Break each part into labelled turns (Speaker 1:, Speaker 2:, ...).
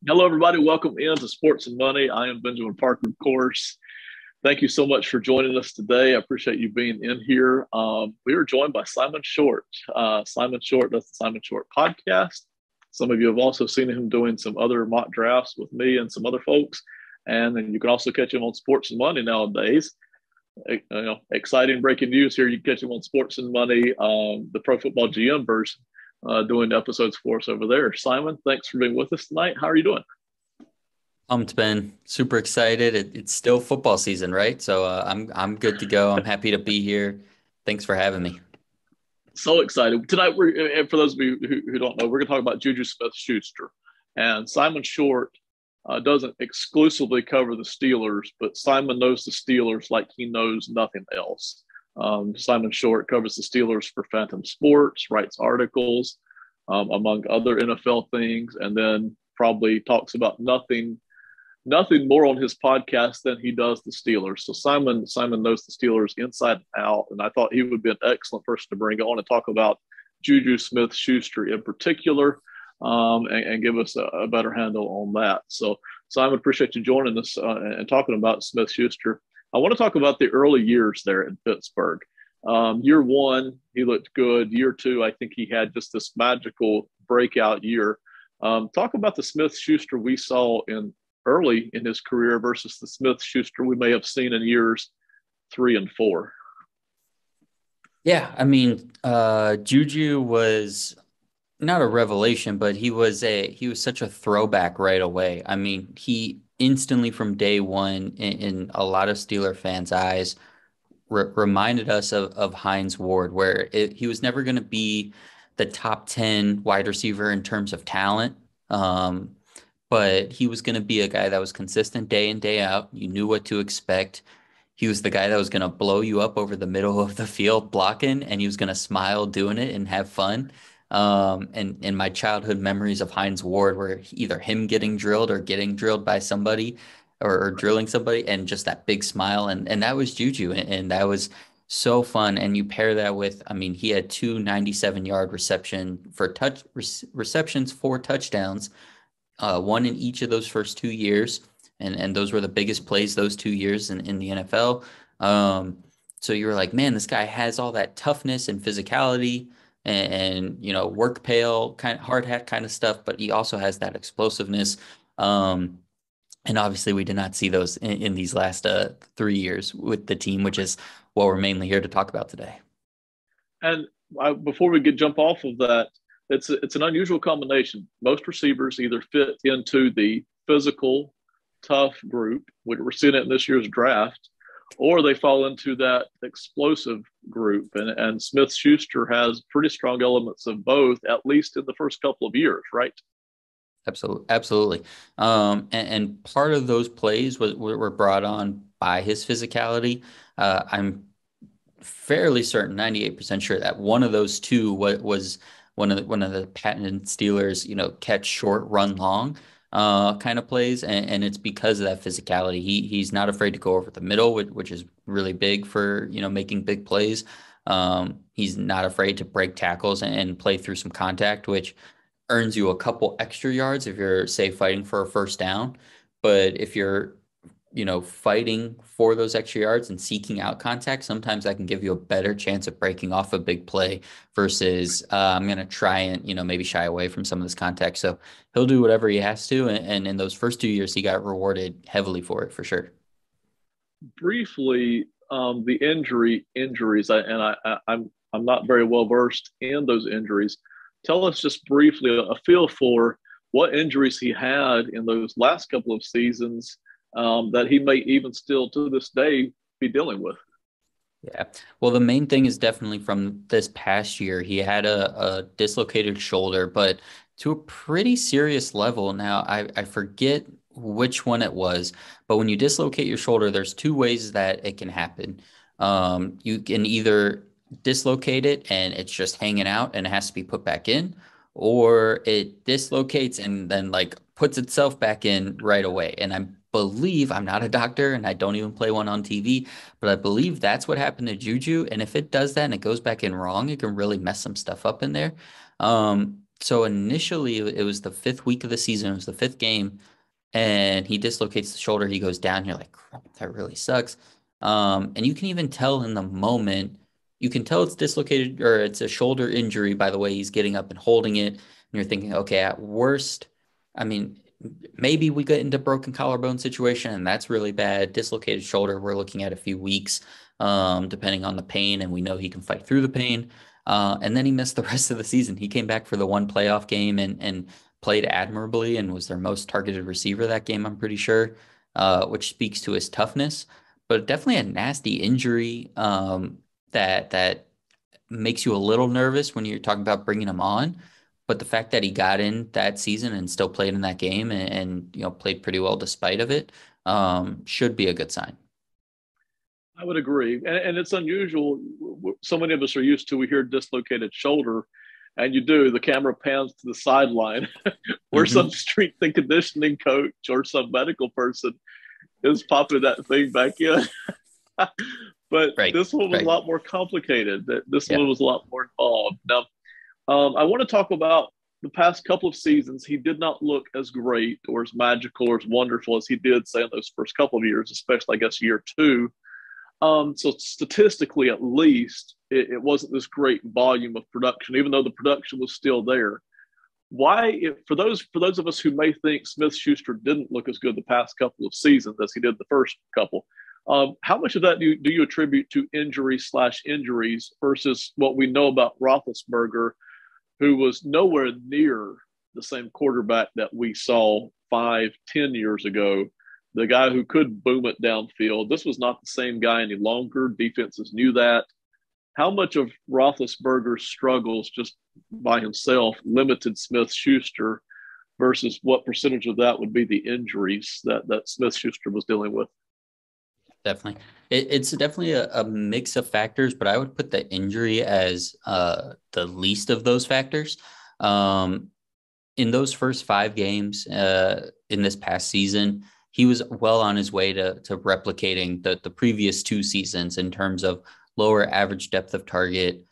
Speaker 1: Hello, everybody. Welcome into Sports and Money. I am Benjamin Parker, of course. Thank you so much for joining us today. I appreciate you being in here. We are joined by Simon Shortt. Simon Shortt does the Simon Shortt podcast. Some of you have also seen him doing some other mock drafts with me and some other folks. And then you can also catch him on Sports and Money nowadays. Exciting breaking news here. You can catch him on Sports and Money, the Pro Football GM version, doing episodes for us over there. Simon, thanks for being with us tonight. How are you doing?
Speaker 2: Pumped, Ben. Super excited. It's still football season, right? So I'm good to go. I'm happy to be here. Thanks for having me.
Speaker 1: So excited. Tonight, and for those of you who don't know, we're going to talk about Juju Smith-Schuster. And Simon Shortt doesn't exclusively cover the Steelers, but Simon knows the Steelers like he knows nothing else. Simon Shortt covers the Steelers for Phantom Sports, writes articles, among other NFL things, and then probably talks about nothing more on his podcast than he does the Steelers. So Simon knows the Steelers inside and out, and I thought he would be an excellent person to bring on and talk about Juju Smith-Schuster in particular, and give us a better handle on that. So Simon, appreciate you joining us and talking about Smith-Schuster. I want to talk about the early years there in Pittsburgh. Year one, he looked good. Year two, I think he had just this magical breakout year. Talk about the Smith-Schuster we saw in early in his career versus the Smith-Schuster we may have seen in years three and four.
Speaker 2: Yeah, I mean, Juju was not a revelation, but he was such a throwback right away. I mean, he instantly from day one in a lot of Steeler fans' eyes reminded us of Hines Ward, where he was never going to be the top 10 wide receiver in terms of talent. But he was going to be a guy that was consistent day in, day out. You knew what to expect. He was the guy that was going to blow you up over the middle of the field blocking, and he was going to smile doing it and have fun. And in my childhood memories of Hines Ward were either him getting drilled or getting drilled by somebody or drilling somebody, and just that big smile. And that was Juju. And that was so fun. And you pair that with, I mean, he had two 97-yard receptions, four touchdowns, one in each of those first 2 years. And those were the biggest plays those 2 years in the NFL. So you were like, man, this guy has all that toughness and physicality and work pail kind of hard hat kind of stuff, but he also has that explosiveness. And obviously we did not see those in these last 3 years with the team, which is what we're mainly here to talk about today.
Speaker 1: And before we get jump off of that, it's an unusual combination. Most receivers either fit into the physical, tough group, which we're seeing it in this year's draft, or they fall into that explosive group. And Smith Schuster has pretty strong elements of both, at least in the first couple of years, right?
Speaker 2: Absolutely, absolutely. And part of those plays were brought on by his physicality. I'm fairly certain, 98% sure that one of those two was one of the patented Steelers, catch short, run long, kind of plays, and it's because of that physicality. He's not afraid to go over the middle, which is really big for making big plays. He's not afraid to break tackles and play through some contact, which earns you a couple extra yards if you're, say, fighting for a first down. But if you're fighting for those extra yards and seeking out contact, sometimes that can give you a better chance of breaking off a big play versus I'm going to try and, maybe shy away from some of this contact. So he'll do whatever he has to. And in those first 2 years, he got rewarded heavily for it, for sure.
Speaker 1: Briefly, the injuries, I'm not very well versed in those injuries. Tell us just briefly a feel for what injuries he had in those last couple of seasons, that he may even still to this day be dealing with.
Speaker 2: Yeah. Well, the main thing is definitely from this past year. He had a dislocated shoulder, but to a pretty serious level. Now, I forget which one it was, but when you dislocate your shoulder, there's two ways that it can happen. You can either dislocate it and it's just hanging out and it has to be put back in, or it dislocates and then like puts itself back in right away. And I believe I'm not a doctor and I don't even play one on TV, but I believe that's what happened to Juju. And if it does that and it goes back in wrong, it can really mess some stuff up in there. So initially, it was the fifth week of the season. It was the fifth game, and he dislocates the shoulder. He goes down. You're like, crap, that really sucks. And you can even tell in the moment, you can tell it's dislocated or it's a shoulder injury by the way he's getting up and holding it. And you're thinking, okay, at worst, I mean, maybe we get into broken collarbone situation, and that's really bad. Dislocated shoulder, we're looking at a few weeks, depending on the pain, and we know he can fight through the pain. And then he missed the rest of the season. He came back for the one playoff game and played admirably and was their most targeted receiver that game, I'm pretty sure, which speaks to his toughness. But definitely a nasty injury that makes you a little nervous when you're talking about bringing him on. But the fact that he got in that season and still played in that game and played pretty well despite of it should be a good sign.
Speaker 1: I would agree. And it's unusual. So many of us are used to, we hear dislocated shoulder, and you do, the camera pans to the sideline where some
Speaker 2: Hmm.
Speaker 1: strength and conditioning coach or some medical person is popping that thing back in. But
Speaker 2: Right,
Speaker 1: this one was a
Speaker 2: right.
Speaker 1: lot more complicated. This
Speaker 2: Yeah,
Speaker 1: one was a lot more involved. Now, I want to talk about the past couple of seasons. He did not look as great or as magical or as wonderful as he did, say, in those first couple of years, especially, I guess, year two. So statistically, at least, it wasn't this great volume of production, even though the production was still there. For those of us who may think Smith Schuster didn't look as good the past couple of seasons as he did the first couple, how much of that do you attribute to injuries versus what we know about Roethlisberger, who was nowhere near the same quarterback that we saw 5, 10 years ago, the guy who could boom it downfield? This was not the same guy any longer. Defenses knew that. How much of Roethlisberger's struggles just by himself limited Smith Schuster versus what percentage of that would be the injuries that Smith Schuster was dealing with?
Speaker 2: definitely. It's definitely a mix of factors, but I would put the injury as the least of those factors. Um, in those first five games in this past season, he was well on his way to replicating the previous two seasons in terms of lower average depth of target,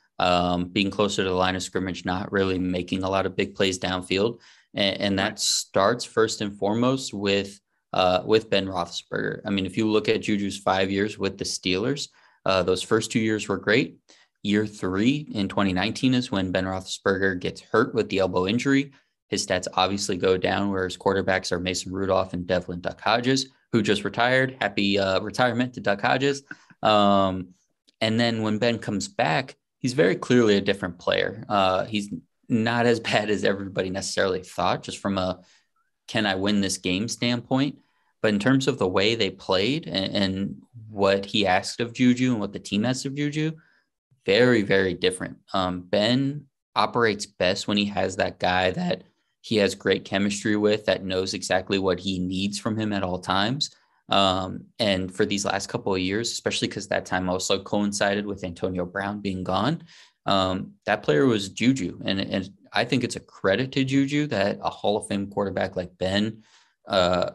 Speaker 2: being closer to the line of scrimmage, not really making a lot of big plays downfield. And
Speaker 1: Right.
Speaker 2: that starts first and foremost with Ben Roethlisberger. I mean, if you look at Juju's 5 years with the Steelers, those first 2 years were great. Year three in 2019 is when Ben Roethlisberger gets hurt with the elbow injury. His stats obviously go down, where his quarterbacks are Mason Rudolph and Devlin Duck Hodges, who just retired. Happy retirement to Duck Hodges. Um, and then when Ben comes back, he's very clearly a different player. He's not as bad as everybody necessarily thought, just from a can I win this game standpoint. But in terms of the way they played and what he asked of Juju and what the team asked of Juju, very, very different. Ben operates best when he has that guy that he has great chemistry with, that knows exactly what he needs from him at all times. And for these last couple of years, especially because that time also coincided with Antonio Brown being gone, that player was Juju. And I think it's a credit to Juju that a Hall of Fame quarterback like Ben uh,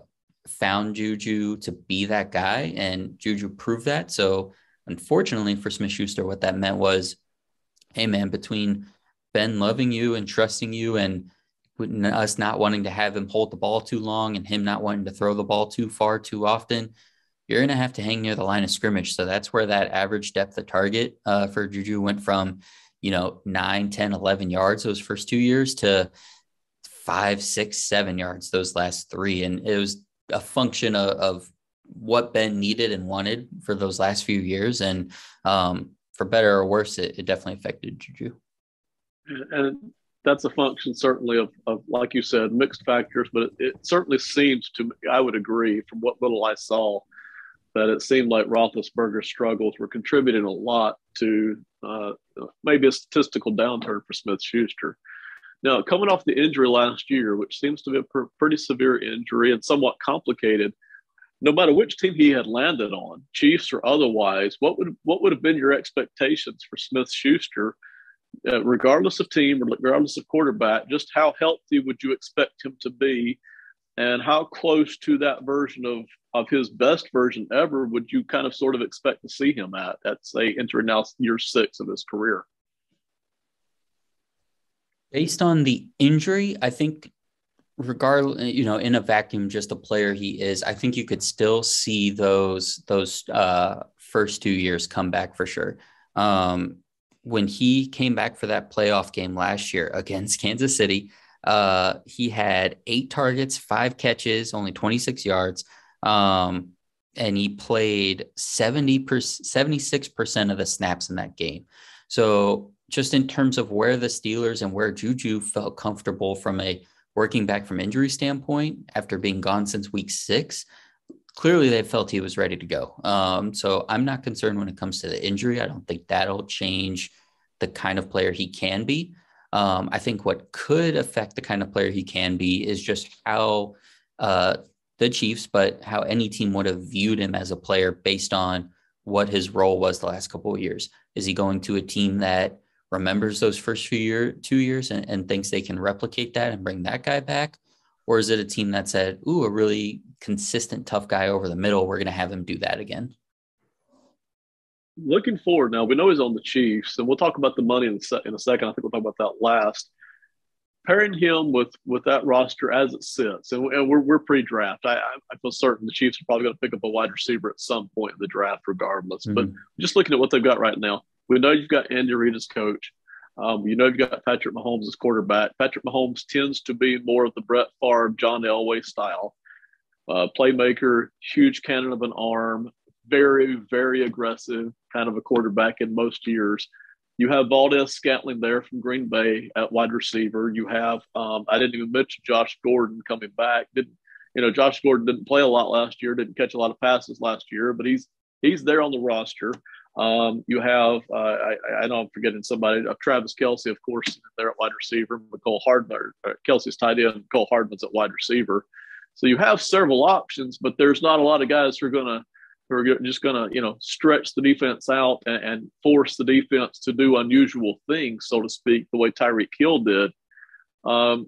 Speaker 2: found Juju to be that guy, and Juju proved that. So unfortunately for Smith Schuster, what that meant was, hey man, between Ben loving you and trusting you and us not wanting to have him hold the ball too long and him not wanting to throw the ball too far too often, you're going to have to hang near the line of scrimmage. So that's where that average depth of target for Juju went from, 9, 10, 11 yards those first 2 years to 5, 6, 7 yards those last three. And it was a function of what Ben needed and wanted for those last few years. And for better or worse, it definitely affected Juju.
Speaker 1: And that's a function certainly of like you said, mixed factors, but it certainly seems to me, I would agree from what little I saw, that it seemed like Roethlisberger's struggles were contributing a lot to maybe a statistical downturn for Smith Schuster. Now, coming off the injury last year, which seems to be a pretty severe injury and somewhat complicated, no matter which team he had landed on, Chiefs or otherwise, what would have been your expectations for Smith Schuster, regardless of team, regardless of quarterback? Just how healthy would you expect him to be, and how close to that version of his best version ever would you kind of sort of expect to see him at say entering now year 6 of his career?
Speaker 2: Based on the injury, I think regardless, in a vacuum, just the player he is, I think you could still see those first 2 years come back for sure. When he came back for that playoff game last year against Kansas City, he had 8 targets, 5 catches, only 26 yards. And he played 76% of the snaps in that game. So just in terms of where the Steelers and where Juju felt comfortable from a working back from injury standpoint after being gone since week 6, clearly they felt he was ready to go. So I'm not concerned when it comes to the injury. I don't think that'll change the kind of player he can be. I think what could affect the kind of player he can be is just how the Chiefs, but how any team would have viewed him as a player based on what his role was the last couple of years. Is he going to a team that remembers those first 2 years and thinks they can replicate that and bring that guy back? Or is it a team that said, ooh, a really consistent, tough guy over the middle, we're going to have him do that again?
Speaker 1: Looking forward now, we know he's on the Chiefs, and we'll talk about the money in a second. I think we'll talk about that last. Pairing him with that roster as it sits, and we're pre-draft. I feel certain the Chiefs are probably going to pick up a wide receiver at some point in the draft, regardless.
Speaker 2: Mm-hmm.
Speaker 1: But just looking at what they've got right now, we know you've got Andy Reid as coach. You've got Patrick Mahomes as quarterback. Patrick Mahomes tends to be more of the Brett Favre, John Elway style playmaker, huge cannon of an arm, very, very aggressive kind of a quarterback in most years. You have Valdez-Scantling there from Green Bay at wide receiver. You have I didn't even mention Josh Gordon coming back. Josh Gordon didn't play a lot last year, didn't catch a lot of passes last year, but he's there on the roster. You have I know I'm forgetting somebody. Travis Kelce, of course, there at wide receiver. McCole Hardman, Kelsey's tight end. McCole Hardman's at wide receiver. So you have several options, but there's not a lot of guys who are just going to, stretch the defense out and force the defense to do unusual things, so to speak, the way Tyreek Hill did.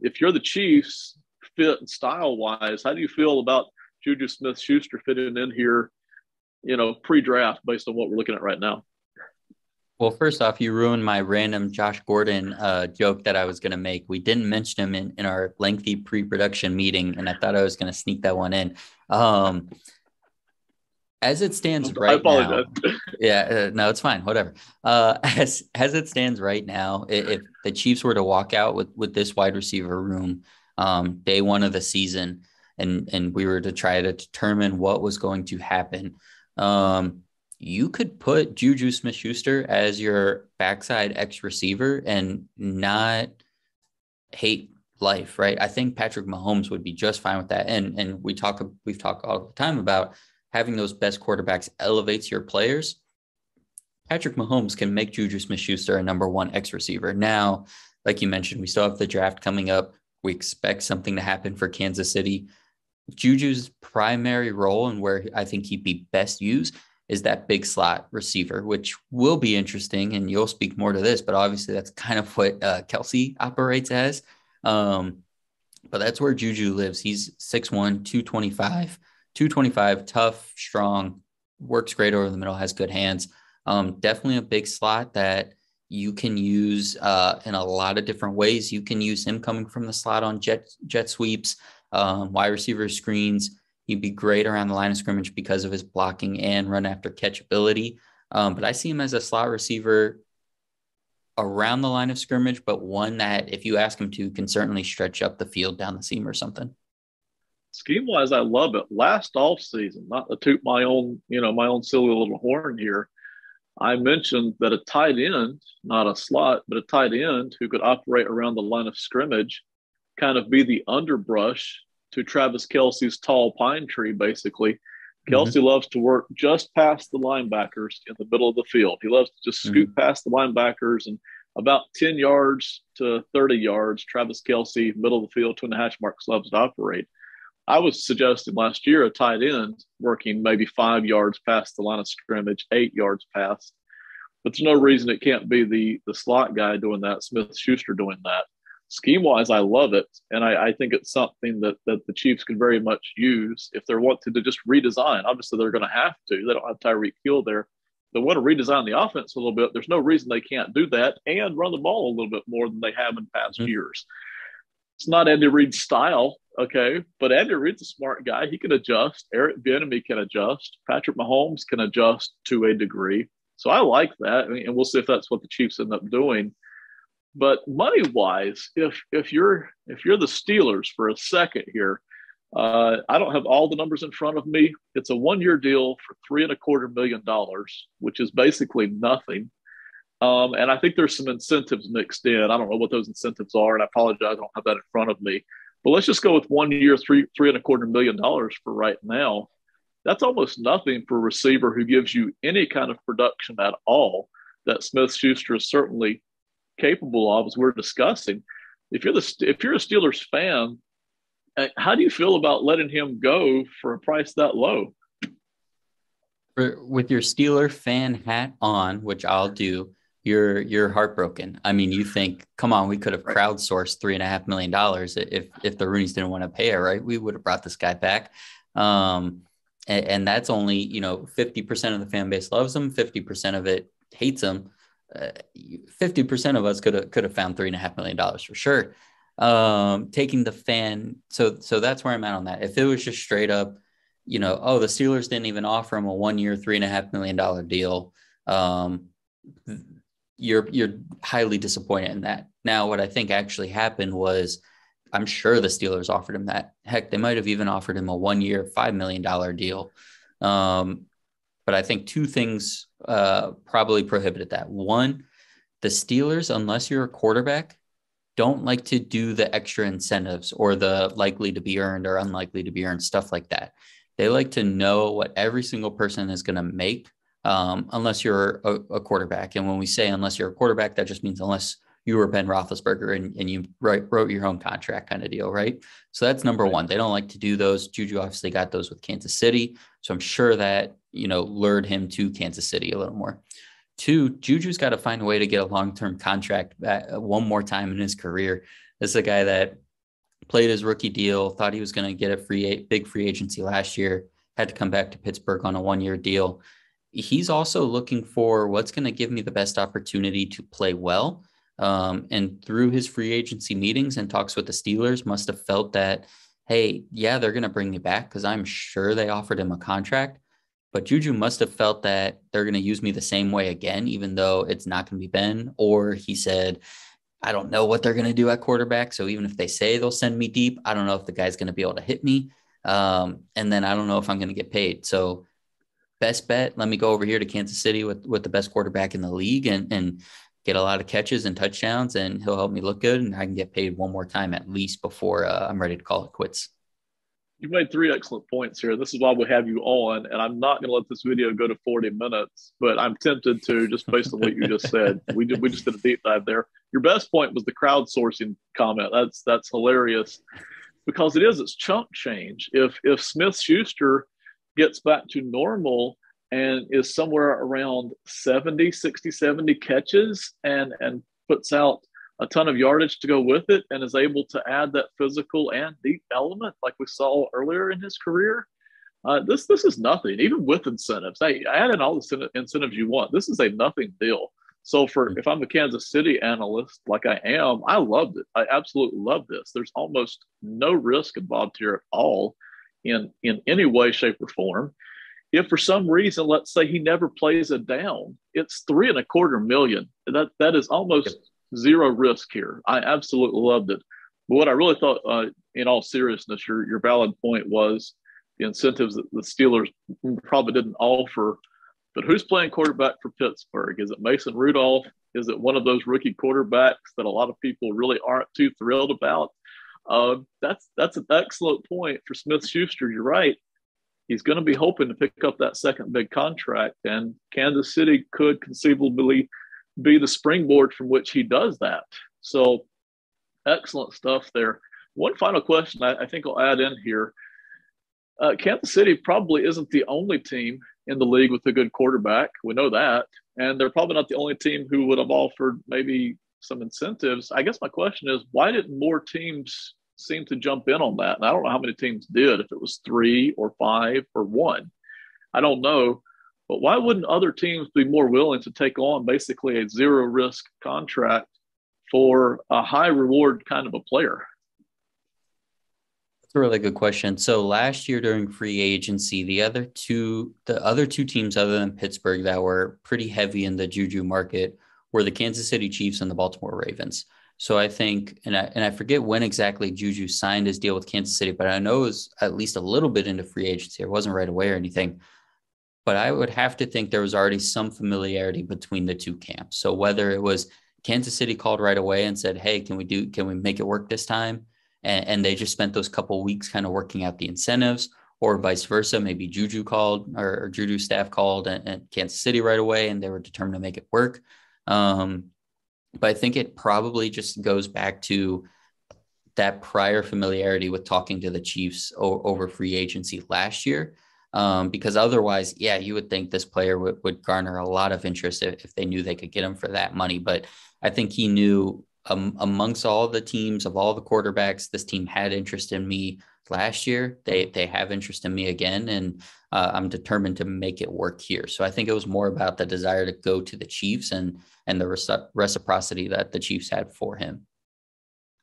Speaker 1: If you're the Chiefs, fit and style-wise, how do you feel about Juju Smith-Schuster fitting in here, pre-draft based on what we're looking at right now?
Speaker 2: Well, first off, you ruined my random Josh Gordon joke that I was going to make. We didn't mention him in our lengthy pre-production meeting, and I thought I was going to sneak that one in. As it stands right now, no, it's fine. Whatever. As it stands right now, if the Chiefs were to walk out with this wide receiver room day one of the season, and we were to try to determine what was going to happen, you could put Juju Smith-Schuster as your backside X receiver and not hate life, right? I think Patrick Mahomes would be just fine with that. And we've talked all the time about having those best quarterbacks elevates your players. Patrick Mahomes can make Juju Smith-Schuster a number one X receiver. Now, like you mentioned, we still have the draft coming up. We expect something to happen for Kansas City. Juju's primary role and where I think he'd be best used is that big slot receiver, which will be interesting, and you'll speak more to this, but obviously that's kind of what Kelce operates as. But that's where Juju lives. He's 6'1", 225, tough, strong, works great over the middle, has good hands. Definitely a big slot that you can use in a lot of different ways. You can use him coming from the slot on jet sweeps, wide receiver screens. He'd be great around the line of scrimmage because of his blocking and run after catch ability. But I see him as a slot receiver around the line of scrimmage, but one that if you ask him to, can certainly stretch up the field down the seam or something.
Speaker 1: Scheme-wise, I love it. Last off season, not to toot my own silly little horn here, I mentioned that a tight end, not a slot, but a tight end who could operate around the line of scrimmage, kind of be the underbrush to Travis Kelce's tall pine tree, basically. Kelce loves to work just past the linebackers in the middle of the field. He loves to just scoot past the linebackers, and about 10 yards to 30 yards, Travis Kelce, middle of the field, 2.5 marks, loves to operate. I was suggesting last year a tight end working maybe 5 yards past the line of scrimmage, 8 yards past. But there's no reason it can't be the slot guy doing that, Smith-Schuster doing that. Scheme-wise, I love it, and I think it's something that the Chiefs can very much use if they're wanting to just redesign. Obviously, they're going to have to. They don't have Tyreek Hill there they want to redesign the offense a little bit. There's no reason they can't do that and run the ball a little bit more than they have in past years. It's not Andy Reid's style, okay, but Andy Reid's a smart guy. He can adjust. Eric Bieniemy can adjust. Patrick Mahomes can adjust to a degree. So I like that, and we'll see if that's what the Chiefs end up doing. But money wise, if you're the Steelers for a second here, I don't have all the numbers in front of me. It's a 1-year deal for $3.25 million, which is basically nothing. And I think there's some incentives mixed in. I don't know what those incentives are, and I apologize, I don't have that in front of me. But let's just go with 1 year, $3.25 million for right now. That's almost nothing for a receiver who gives you any kind of production at all that Smith-Schuster is certainly capable of, as we're discussing. If you're a Steelers fan, how do you feel about letting him go for a price that low?
Speaker 2: With your Steeler fan hat on, which I'll do, you're heartbroken. I mean, you think, come on, we could have crowdsourced $3.5 million if the Rooneys didn't want to pay it, right? We would have brought this guy back. And that's only, 50% of the fan base loves him, 50% of it hates him. 50% of us could have found $3.5 million for sure. Taking the fan. So that's where I'm at on that. If it was just straight up, the Steelers didn't even offer him a 1 year, $3.5 million deal. You're highly disappointed in that. Now, what I think actually happened was, I'm sure the Steelers offered him that. Heck, they might have even offered him a 1 year, $5 million deal. But I think two things probably prohibited that. One, the Steelers, unless you're a quarterback, don't like to do the extra incentives or the likely to be earned or unlikely to be earned, stuff like that. They like to know what every single person is going to make, unless you're a quarterback. And when we say unless you're a quarterback, that just means unless you were Ben Roethlisberger and you wrote your own contract kind of deal, right? So that's number one. They don't like to do those. Juju obviously got those with Kansas City. So I'm sure that, lured him to Kansas City a little more. Two, Juju's got to find a way to get a long-term contract back one more time in his career. This is a guy that played his rookie deal, thought he was going to get a big free agency last year, had to come back to Pittsburgh on a 1 year deal. He's also looking for what's going to give me the best opportunity to play well. And through his free agency meetings and talks with the Steelers, must have felt that, hey, yeah, they're going to bring me back, because I'm sure they offered him a contract. But Juju must have felt that they're going to use me the same way again, even though it's not going to be Ben. Or he said, I don't know what they're going to do at quarterback. So even if they say they'll send me deep, I don't know if the guy's going to be able to hit me. And then I don't know if I'm going to get paid. So best bet, let me go over here to Kansas City with the best quarterback in the league and get a lot of catches and touchdowns, and he'll help me look good, and I can get paid one more time at least before I'm ready to call it quits.
Speaker 1: You've made three excellent points here. This is why we have you on, and I'm not going to let this video go to 40 minutes, but I'm tempted to, just based on what you just said. We just did a deep dive there. Your best point was the crowdsourcing comment. That's hilarious, because it's chump change. If Smith-Schuster gets back to normal and is somewhere around 70 catches and puts out a ton of yardage to go with it, and is able to add that physical and deep element like we saw earlier in his career, this is nothing, even with incentives. Hey, add in all the incentives you want. This is a nothing deal. So if I'm a Kansas City analyst like I am, I loved it. I absolutely love this. There's almost no risk involved here at all in any way, shape, or form. If for some reason, let's say he never plays it down, it's $3.25 million. That is almost zero risk here. I absolutely loved it. But what I really thought, in all seriousness, your valid point was the incentives that the Steelers probably didn't offer. But who's playing quarterback for Pittsburgh? Is it Mason Rudolph? Is it one of those rookie quarterbacks that a lot of people really aren't too thrilled about? That's an excellent point for Smith-Schuster. You're right. He's going to be hoping to pick up that second big contract, and Kansas City could conceivably be the springboard from which he does that. So excellent stuff there. One final question I think I'll add in here. Kansas City probably isn't the only team in the league with a good quarterback. We know that. And they're probably not the only team who would have offered maybe some incentives. I guess my question is, why didn't more teams seem to jump in on that? And I don't know how many teams did, if it was 3 or 5 or 1. I don't know. But why wouldn't other teams be more willing to take on basically a zero risk contract for a high reward kind of a player?
Speaker 2: That's a really good question. So last year during free agency, the other two teams other than Pittsburgh that were pretty heavy in the Juju market were the Kansas City Chiefs and the Baltimore Ravens. So I think, and I forget when exactly Juju signed his deal with Kansas City, but I know it was at least a little bit into free agency. It wasn't right away or anything. But I would have to think there was already some familiarity between the two camps. So whether it was Kansas City called right away and said, "Hey, can we make it work this time?" And they just spent those couple of weeks kind of working out the incentives, or vice versa. Maybe Juju called or Juju staff called and Kansas City right away, and they were determined to make it work. But I think it probably just goes back to that prior familiarity with talking to the Chiefs over free agency last year. Because otherwise, yeah, you would think this player would garner a lot of interest if they knew they could get him for that money. But I think he knew amongst all the teams of all the quarterbacks, this team had interest in me last year. They have interest in me again, and I'm determined to make it work here. So I think it was more about the desire to go to the Chiefs and the reciprocity that the Chiefs had for him.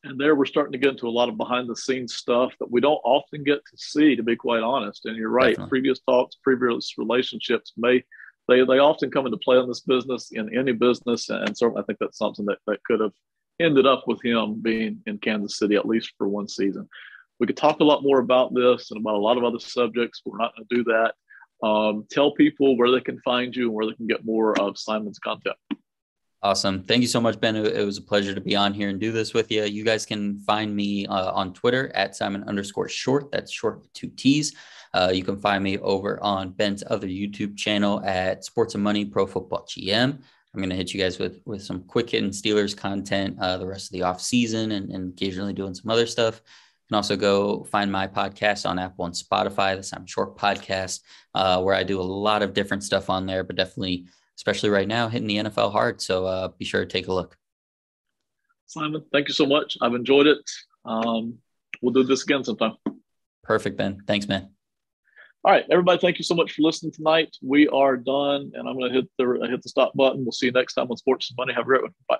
Speaker 1: And there we're starting to get into a lot of behind the scenes stuff that we don't often get to see, to be quite honest. And you're right,
Speaker 2: Definitely.
Speaker 1: previous talks, previous relationships they often come into play in this business, in any business. And certainly I think that's something that could have ended up with him being in Kansas City, at least for one season. We could talk a lot more about this and about a lot of other subjects. We're not going to do that. Tell people where they can find you and where they can get more of Simon's content.
Speaker 2: Awesome. Thank you so much, Ben. It was a pleasure to be on here and do this with you. You guys can find me on Twitter at Simon_Shortt. That's Shortt with 2 T's. You can find me over on Ben's other YouTube channel at Sports and Money Pro Football GM. I'm going to hit you guys with some quick hitting Steelers content the rest of the off season and occasionally doing some other stuff. You can also go find my podcast on Apple and Spotify, the Simon Shortt Podcast, where I do a lot of different stuff on there, but definitely, especially right now, hitting the NFL hard. So be sure to take a look.
Speaker 1: Simon, thank you so much. I've enjoyed it. We'll do this again sometime.
Speaker 2: Perfect, Ben. Thanks, man.
Speaker 1: All right, everybody, thank you so much for listening tonight. We are done, and I'm going to hit the stop button. We'll see you next time on Sports and Money. Have a great one. Bye.